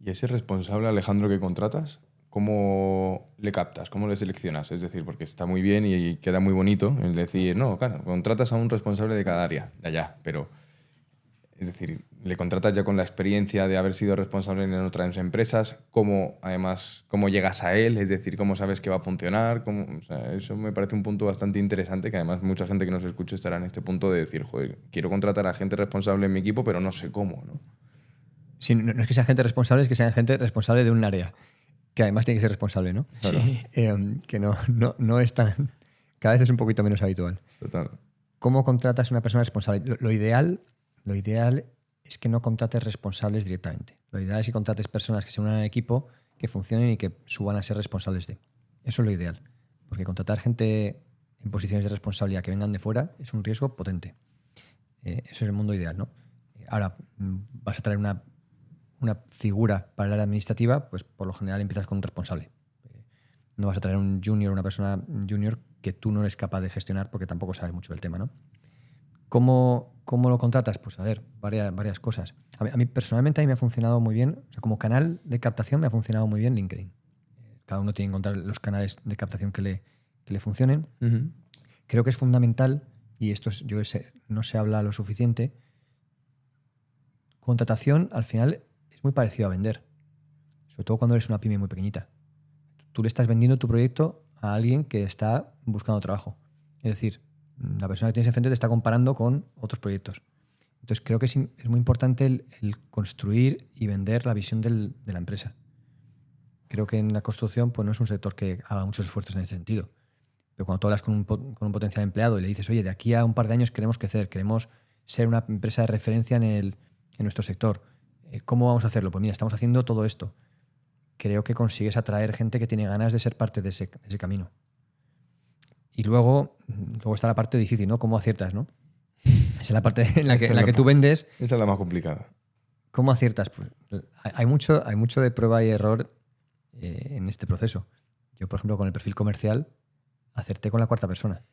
¿Y ese responsable, Alejandro, que contratas, cómo le captas? ¿Cómo le seleccionas? Es decir, porque está muy bien y queda muy bonito el decir, no, claro, contratas a un responsable de cada área, ya, pero... Es decir, le contratas ya con la experiencia de haber sido responsable en otras empresas, cómo llegas a él, es decir, cómo sabes que va a funcionar. O sea, eso me parece un punto bastante interesante, que además mucha gente que nos escucha estará en este punto de decir, joder, quiero contratar a gente responsable en mi equipo, pero no sé cómo, ¿no? Sí, no es que sea gente responsable, es que sea gente responsable de un área, que además tiene que ser responsable, ¿no? Claro. Sí. Que no es tan... Cada vez es un poquito menos habitual. Total. ¿Cómo contratas a una persona responsable? Lo ideal es que no contrates responsables directamente. Lo ideal es que contrates personas que se unan al equipo, que funcionen y que suban a ser responsables de. Eso es lo ideal. Porque contratar gente en posiciones de responsabilidad que vengan de fuera es un riesgo potente. Eso es el mundo ideal, ¿no? Ahora, vas a traer una figura para el área administrativa, pues por lo general empiezas con un responsable. No vas a traer un junior, una persona junior que tú no eres capaz de gestionar porque tampoco sabes mucho del tema, ¿no? ¿Cómo lo contratas? Pues a ver, varias cosas. A mí personalmente me ha funcionado muy bien, o sea, como canal de captación me ha funcionado muy bien LinkedIn. Cada uno tiene que encontrar los canales de captación que le funcionen. Uh-huh. Creo que es fundamental, y esto no se habla lo suficiente, contratación al final es muy parecido a vender, sobre todo cuando eres una pyme muy pequeñita. Tú le estás vendiendo tu proyecto a alguien que está buscando trabajo. Es decir, la persona que tienes enfrente te está comparando con otros proyectos. Entonces creo que es muy importante el construir y vender la visión de la empresa. Creo que en la construcción pues no es un sector que haga muchos esfuerzos en ese sentido. Pero cuando tú hablas con un potencial empleado y le dices, oye, de aquí a un par de años queremos crecer, queremos ser una empresa de referencia en nuestro sector, ¿cómo vamos a hacerlo? Pues mira, estamos haciendo todo esto. Creo que consigues atraer gente que tiene ganas de ser parte de ese camino. Y luego está la parte difícil, ¿no? ¿Cómo aciertas, no? Esa es la parte en la que tú vendes. Esa es la más complicada. ¿Cómo aciertas? Pues hay mucho de prueba y error en este proceso. Yo, por ejemplo, con el perfil comercial, acerté con la cuarta persona.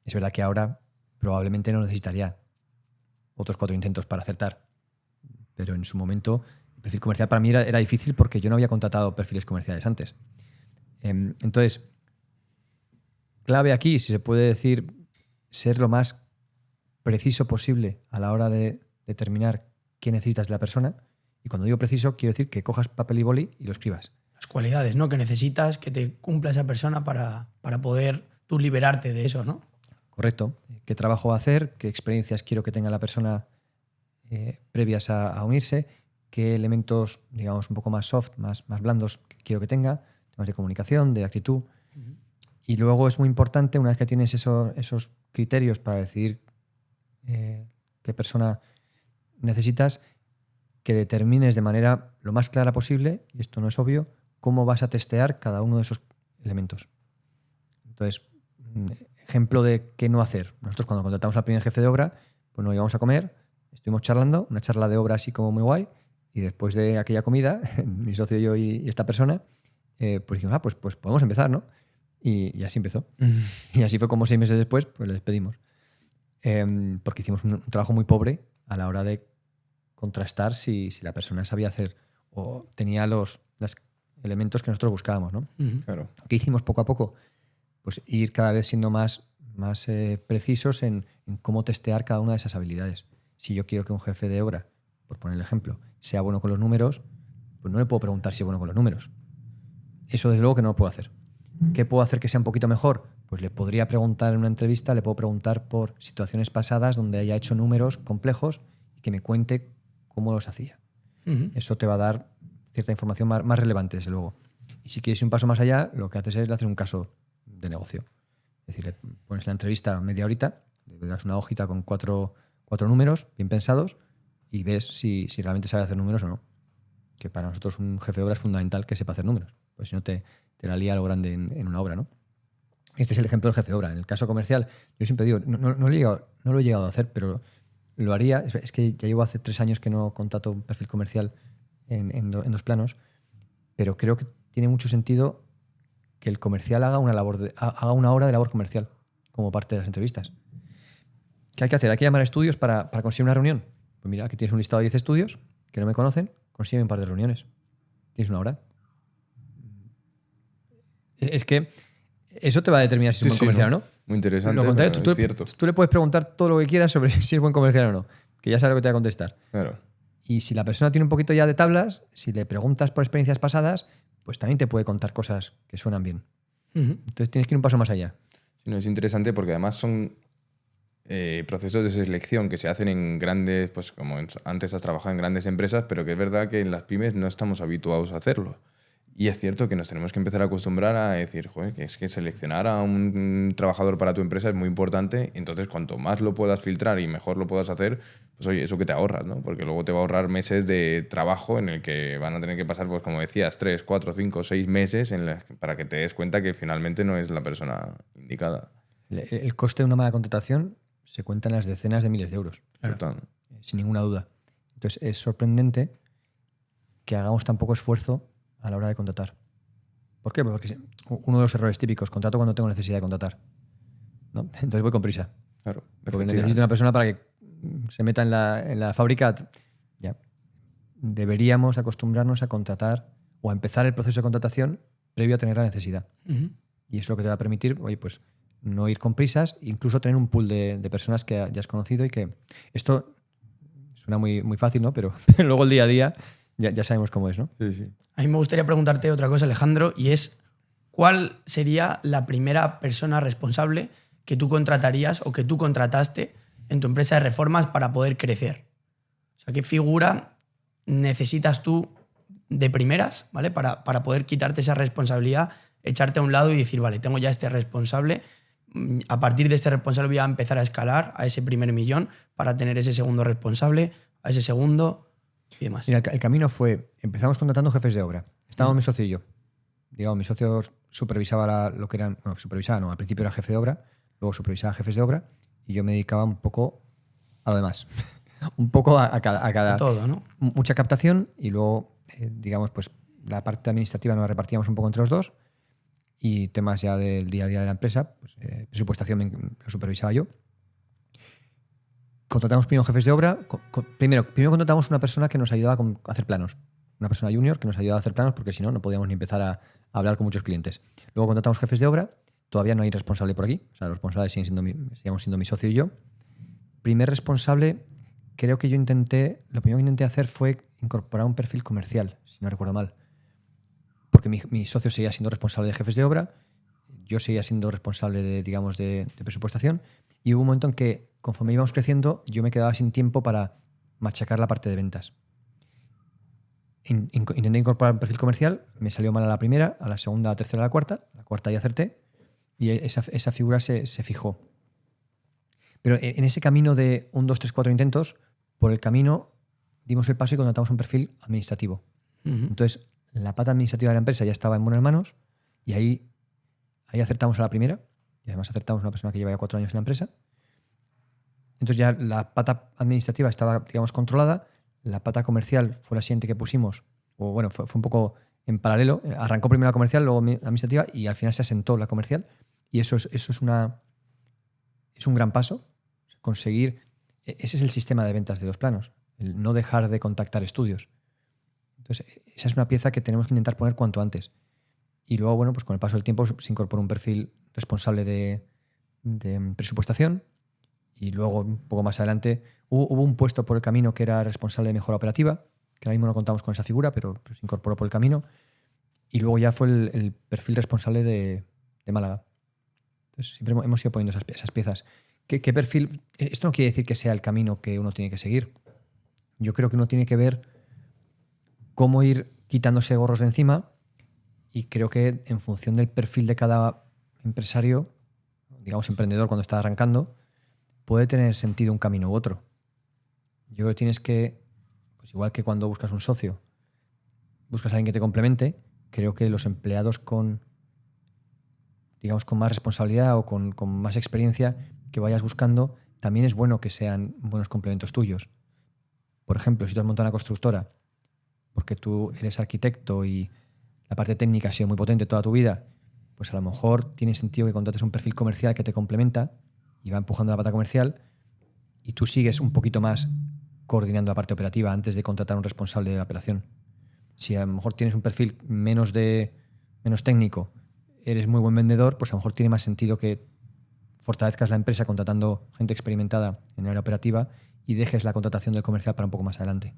Es verdad que ahora probablemente no necesitaría otros 4 intentos para acertar. Pero en su momento, el perfil comercial para mí era difícil porque yo no había contratado perfiles comerciales antes. Entonces, clave aquí, si se puede decir, ser lo más preciso posible a la hora de determinar qué necesitas de la persona. Y cuando digo preciso, quiero decir que cojas papel y boli y lo escribas. Las cualidades, ¿no?, que necesitas que te cumpla esa persona para poder tú liberarte de eso, ¿no? Correcto. ¿Qué trabajo va a hacer? ¿Qué experiencias quiero que tenga la persona previas a unirse? ¿Qué elementos, digamos, un poco más soft, más blandos quiero que tenga? Temas de comunicación, de actitud. Uh-huh. Y luego es muy importante, una vez que tienes esos criterios para decidir qué persona necesitas, que determines de manera lo más clara posible, y esto no es obvio, cómo vas a testear cada uno de esos elementos. Entonces, ejemplo de qué no hacer. Nosotros cuando contratamos al primer jefe de obra, pues nos íbamos a comer, estuvimos charlando, una charla de obra así como muy guay, y después de aquella comida, mi socio, yo y esta persona, pues dijimos, pues podemos empezar, ¿no? Y así empezó. Y así fue como 6 meses después, pues le despedimos. Porque hicimos un trabajo muy pobre a la hora de contrastar si la persona sabía hacer o tenía los elementos que nosotros buscábamos, ¿no? Uh-huh. Claro. ¿Qué hicimos poco a poco? Pues ir cada vez siendo más precisos en cómo testear cada una de esas habilidades. Si yo quiero que un jefe de obra, por poner el ejemplo, sea bueno con los números, pues no le puedo preguntar si es bueno con los números. Eso desde luego que no lo puedo hacer. ¿Qué puedo hacer que sea un poquito mejor? Pues le podría preguntar en una entrevista, le puedo preguntar por situaciones pasadas donde haya hecho números complejos y que me cuente cómo los hacía. Uh-huh. Eso te va a dar cierta información más relevante, desde luego. Y si quieres ir un paso más allá, lo que haces es hacer un caso de negocio. Es decir, le pones la entrevista media horita, le das una hojita con cuatro números bien pensados y ves si realmente sabe hacer números o no. Que para nosotros un jefe de obra es fundamental que sepa hacer números, pues si no te la lía lo grande en una obra, ¿no? Este es el ejemplo del jefe de obra. En el caso comercial, yo siempre digo, no lo he llegado a hacer, pero lo haría. Es que ya llevo hace 3 años que no contrato un perfil comercial en 2 planos, pero creo que tiene mucho sentido que el comercial haga una hora de labor comercial como parte de las entrevistas. ¿Qué hay que hacer? Hay que llamar a estudios para conseguir una reunión. Pues mira, aquí tienes un listado de 10 estudios que no me conocen, consiguen un par de reuniones. ¿Tienes una hora? Es que eso te va a determinar si es un buen comercial o no. Muy interesante, Lo contrario, pero es cierto. tú le puedes preguntar todo lo que quieras sobre si es buen comercial o no, que ya sabe lo que te va a contestar. Claro. Y si la persona tiene un poquito ya de tablas, si le preguntas por experiencias pasadas, pues también te puede contar cosas que suenan bien. Entonces tienes que ir un paso más allá. Sí, no, es interesante porque además son procesos de selección que se hacen en grandes, pues como antes has trabajado en grandes empresas, pero que es verdad que en las pymes no estamos habituados a hacerlo. Y es cierto que nos tenemos que empezar a acostumbrar a decir, joder, que es que seleccionar a un trabajador para tu empresa es muy importante. Entonces, cuanto más lo puedas filtrar y mejor lo puedas hacer, pues oye, eso que te ahorras, ¿no? Porque luego te va a ahorrar meses de trabajo en el que van a tener que pasar, pues como decías, 3, 4, 5, 6 meses para que te des cuenta que finalmente no es la persona indicada. El coste de una mala contratación se cuenta en las decenas de miles de euros. Total. Sin ninguna duda. Entonces, es sorprendente que hagamos tan poco esfuerzo a la hora de contratar. ¿Por qué? Porque uno de los errores típicos, contrato cuando tengo necesidad de contratar, ¿no? Entonces voy con prisa. Claro. Porque necesito una persona para que se meta en la fábrica. Ya. Deberíamos acostumbrarnos a contratar o a empezar el proceso de contratación previo a tener la necesidad. Y eso es lo que te va a permitir, oye, pues no ir con prisas, incluso tener un pool de personas que ya has conocido y que esto suena muy, muy fácil, ¿no? Pero luego el día a día ya sabemos cómo es, ¿no? Sí, sí. A mí me gustaría preguntarte otra cosa, Alejandro, y es ¿cuál sería la primera persona responsable que tú contratarías o que tú contrataste en tu empresa de reformas para poder crecer? O sea, ¿qué figura necesitas tú de primeras, ¿vale? Para poder quitarte esa responsabilidad, echarte a un lado y decir, vale, tengo ya este responsable, a partir de este responsable voy a empezar a escalar a ese primer millón para tener ese segundo responsable, a ese segundo y demás. Mira, el camino fue, empezamos contratando jefes de obra. Estábamos mi socio y yo. Digamos, mi socio supervisaba lo que eran, no, supervisaba, no, al principio era jefe de obra, luego supervisaba jefes de obra y yo me dedicaba un poco a lo demás. Un poco a cada... A todo, ¿no? Mucha captación y luego, digamos, pues la parte administrativa nos la repartíamos un poco entre los dos y temas ya del día a día de la empresa, pues presupuestación lo supervisaba yo. Contratamos primero jefes de obra. Primero contratamos una persona que nos ayudaba a hacer planos. Una persona junior que nos ayudaba a hacer planos porque si no, no podíamos ni empezar a hablar con muchos clientes. Luego contratamos jefes de obra. Todavía no hay responsable por aquí. O sea, los responsables seguimos siendo mi socio y yo. Primer responsable, creo que lo primero que intenté hacer fue incorporar un perfil comercial, si no recuerdo mal. Porque mi socio seguía siendo responsable de jefes de obra, yo seguía siendo responsable de presupuestación y hubo un momento en que, conforme íbamos creciendo, yo me quedaba sin tiempo para machacar la parte de ventas. Intenté incorporar un perfil comercial, me salió mal a la primera, a la segunda, a la tercera, a la cuarta ya acerté y esa figura se fijó. Pero en ese camino de 1, 2, 3, 4 intentos, por el camino dimos el paso y contratamos un perfil administrativo. Entonces, la pata administrativa de la empresa ya estaba en buenas manos y ahí acertamos a la primera y además acertamos a una persona que lleva ya 4 años en la empresa. Entonces ya la pata administrativa estaba, digamos, controlada. La pata comercial fue la siguiente que pusimos, o bueno, fue un poco en paralelo. Arrancó primero la comercial, luego la administrativa y al final se asentó la comercial. Y eso es un gran paso. Conseguir, ese es el sistema de ventas de los planos, el no dejar de contactar estudios. Entonces, esa es una pieza que tenemos que intentar poner cuanto antes. Y luego, bueno, pues con el paso del tiempo se incorporó un perfil responsable de presupuestación y luego, un poco más adelante, hubo un puesto por el camino que era responsable de mejora operativa, que ahora mismo no contamos con esa figura, pero se incorporó por el camino. Y luego ya fue el perfil responsable de Málaga. Entonces, siempre hemos ido poniendo esas piezas. ¿Qué perfil? Esto no quiere decir que sea el camino que uno tiene que seguir. Yo creo que uno tiene que ver cómo ir quitándose gorros de encima y creo que en función del perfil de cada empresario, digamos emprendedor cuando está arrancando, puede tener sentido un camino u otro. Yo creo que tienes que, pues igual que cuando buscas un socio, buscas a alguien que te complemente, creo que los empleados con más responsabilidad o con más experiencia que vayas buscando, también es bueno que sean buenos complementos tuyos. Por ejemplo, si tú has montado una constructora porque tú eres arquitecto y la parte técnica ha sido muy potente toda tu vida, pues a lo mejor tiene sentido que contrates un perfil comercial que te complementa y va empujando la pata comercial y tú sigues un poquito más coordinando la parte operativa antes de contratar a un responsable de la operación. Si a lo mejor tienes un perfil menos técnico, eres muy buen vendedor, pues a lo mejor tiene más sentido que fortalezcas la empresa contratando gente experimentada en el área operativa y dejes la contratación del comercial para un poco más adelante.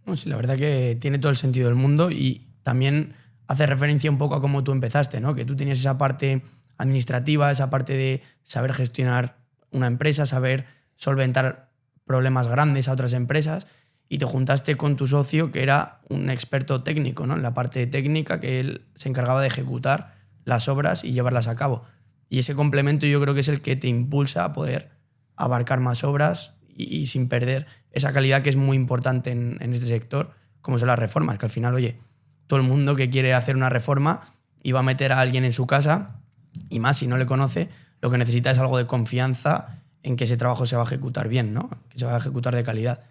No, sí, la verdad que tiene todo el sentido del mundo y también hace referencia un poco a cómo tú empezaste, ¿no? Que tú tenías esa parte administrativa, esa parte de saber gestionar una empresa, saber solventar problemas grandes a otras empresas y te juntaste con tu socio que era un experto técnico, ¿no? En la parte técnica, que él se encargaba de ejecutar las obras y llevarlas a cabo. Y ese complemento yo creo que es el que te impulsa a poder abarcar más obras y sin perder esa calidad que es muy importante en este sector, como son las reformas, que al final, oye, todo el mundo que quiere hacer una reforma y va a meter a alguien en su casa, y más si no le conoce, lo que necesita es algo de confianza en que ese trabajo se va a ejecutar bien, ¿no? Que se va a ejecutar de calidad.